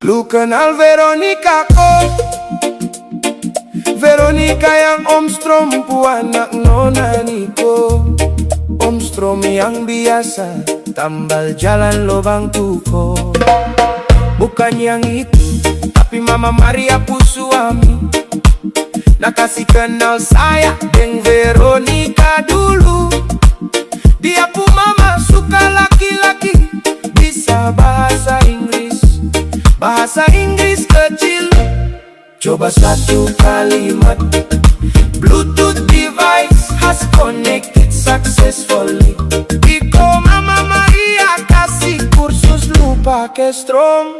Lu kenal Veronica ko? Veronica yang Om Strom anak nona Niko. Om Strom yang biasa tambal jalan lobang tuko. Bukan yang itu, tapi Mama Maria pu suami. Nak kasih kenal saya dengan Veronica dulu. Dia pu mama suka laki-laki, bisa bahasa Inggris kecil. Coba satu kalimat. Bluetooth device has connected successfully. Iko Mama Maria kasih kursus lu pakai Strom.